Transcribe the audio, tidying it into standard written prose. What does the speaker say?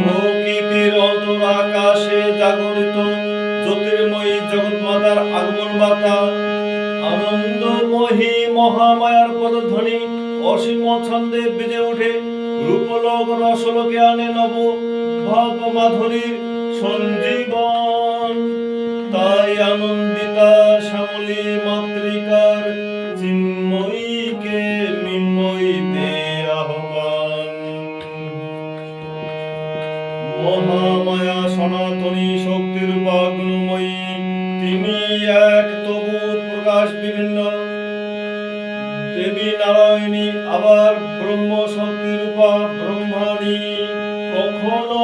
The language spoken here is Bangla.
প্রকৃতির অন্তর আকাশে জাগরিত জ্যোতির্ময়ী জগৎমাতার আগমন বার্তা, আনন্দময়ী মহামায়ার পদধ্বনি অসীম ছন্দে বেজে ওঠে, রূপলোক রসলোকে আনে নব ভাব মাধুরীর সঞ্জীবন। তাই আনন্দিতা শ্যামলী মাতৃকার চিন্ময়ীকে মৃন্ময়ীতে আহ্বান। মহামায়া সনাতনী শক্তিরূপা গুণময়ী, তিনি এক তবু প্রকাশ বিভিন্ন। দেবী নারায়ণী আবার ব্রহ্ম শক্তিরূপা ব্রহ্মাণী, কখনো